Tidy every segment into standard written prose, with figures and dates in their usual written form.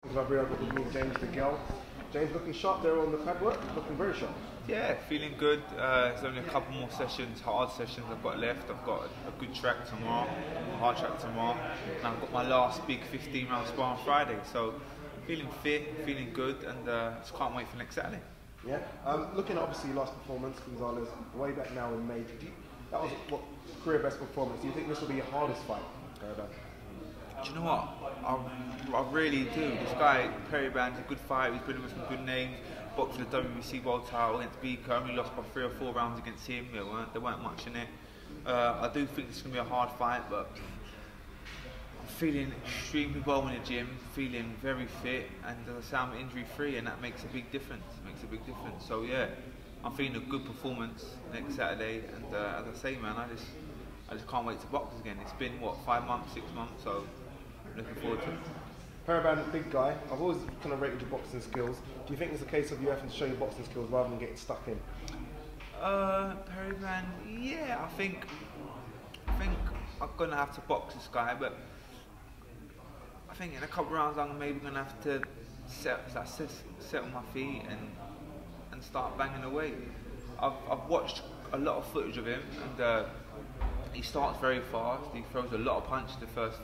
I've got with me James DeGale. James looking sharp there on the pad work, looking very sharp. Yeah, feeling good. There's only a couple more sessions, hard sessions I've got left. I've got a good track tomorrow, a hard track tomorrow, and I've got my last big 15-round spar on Friday. So feeling fit, feeling good, and just can't wait for next Saturday. Yeah. Looking at obviously your last performance, Gonzalez, way back now in May. That was what career best performance. Do you think this will be your hardest fight? Do you know what? I really do. This guy, Perry Band's a good fight. He's been with some good names. Boxed for the WBC world title against Beaker. Only lost by 3 or 4 rounds against him. There weren't much in it. I do think it's going to be a hard fight, but I'm feeling extremely well in the gym, feeling very fit, and as I say, I'm injury free, and that makes a big difference. So yeah, I'm feeling a good performance next Saturday, and as I say, man, I just can't wait to box again. It's been what, 5 months, 6 months, so I'm looking forward to it. Paraban, big guy. I've always kind of rated your boxing skills. Do you think it's a case of you having to show your boxing skills rather than getting stuck in? Paraban, yeah, I think I'm gonna have to box this guy, but I think in a couple of rounds I'm maybe gonna have to settle my feet and start banging away. I've watched a lot of footage of him, and he starts very fast. He throws a lot of punches the first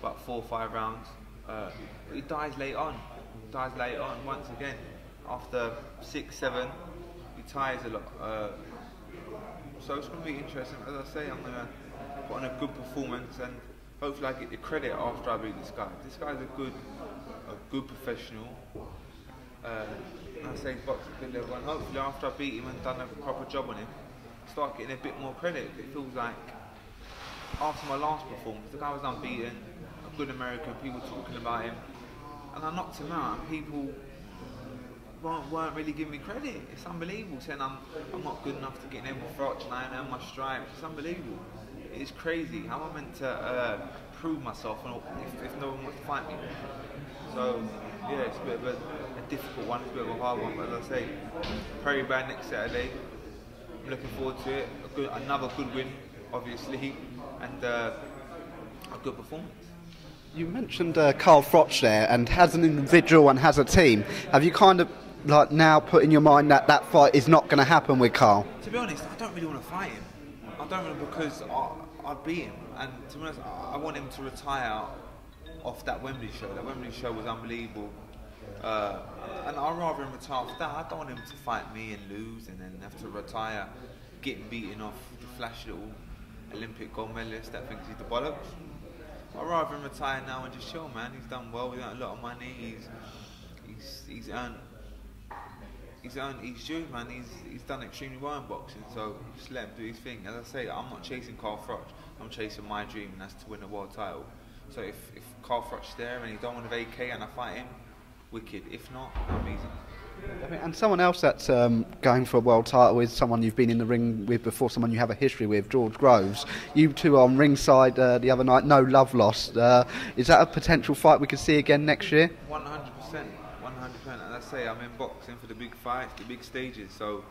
about 4 or 5 rounds. But he dies late on. Once again. After 6, 7, he tires a lot. So it's going to be interesting. As I say, I'm going to put on a good performance, and hopefully I get the credit after I beat this guy. This guy's a good professional. I say box at a good level, and hopefully after I beat him and done a proper job on him, start getting a bit more credit. It feels like after my last performance, the guy was unbeaten, a good American, people talking about him, and I knocked him out, and people weren't really giving me credit. It's unbelievable, saying I'm not good enough to get in with Froch and I earn my stripes. It's unbelievable. It's crazy. How am I meant to prove myself if no one wants to fight me? So yeah, it's a bit of a difficult one, it's a bit of a hard one, but as I say, Perry Band next Saturday. I'm looking forward to it. Another good win, obviously, and a good performance. You mentioned Carl Froch there, and as an individual and as a team, have you kind of like now put in your mind that that fight is not going to happen with Carl? To be honest, I don't really want to fight him. I don't really, because I beat him, and to be honest, I want him to retire off that Wembley show. That Wembley show was unbelievable. And I'd rather him retire off that. I don't want him to fight me and lose and then have to retire, getting beaten off the flash little Olympic gold medalist that thinks he's the bollocks. I'd rather him retire now and just chill, man. He's done well, he's earned a lot of money, he's earned his due, man. He's done extremely well in boxing, so just let him do his thing. As I say, I'm not chasing Carl Froch, I'm chasing my dream, and that's to win a world title. So if Carl Froch's there and he don't want to vacate and I fight him, wicked. If not, amazing. And someone else that's going for a world title is someone you've been in the ring with before, someone you have a history with, George Groves. You two on ringside the other night, no love lost. Is that a potential fight we could see again next year? 100%. And I say, I'm in boxing for the big fights, the big stages, so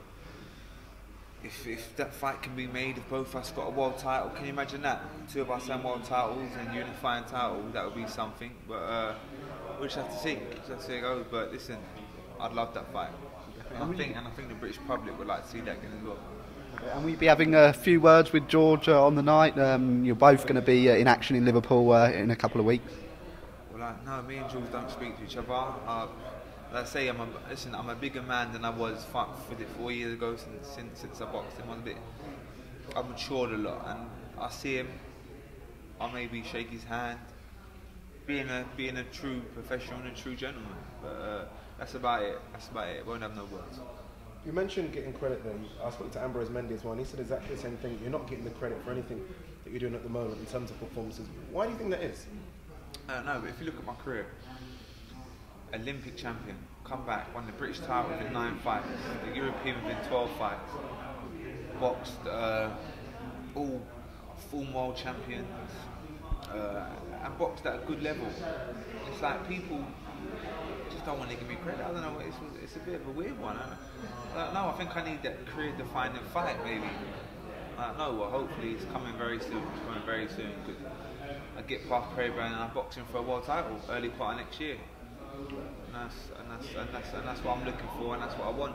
if that fight can be made, if both of us got a world title, can you imagine that? 2 of us having world titles and unifying titles, that would be something. But we'll just have to see. How it goes. But listen, I'd love that fight. And I think the British public would like to see that again as well. And we'll be having a few words with George on the night. You're both going to be in action in Liverpool in a couple of weeks. Well, no, me and George don't speak to each other. Like I say, I'm a bigger man than I was 4 years ago since I boxed him. I've matured a lot, and I see him, I maybe shake his hand, being a true professional and a true gentleman. But that's about it. Won't have no words. You mentioned getting credit there. I spoke to Ambrose Mendy as well, and he said exactly the same thing. You're not getting the credit for anything that you're doing at the moment in terms of performances. Why do you think that is? No, but if you look at my career, Olympic champion, come back, won the British title within 9 fights, the European within 12 fights, boxed all full world champions, and boxed at a good level. It's like people just don't want to give me credit. I don't know, it's a bit of a weird one. I think I need that career-defining fight, maybe. I don't know, well, hopefully it's coming very soon. Because I get past Perry Brown and I'm boxing for a world title early part of next year. and that's what I'm looking for, and that's what I want.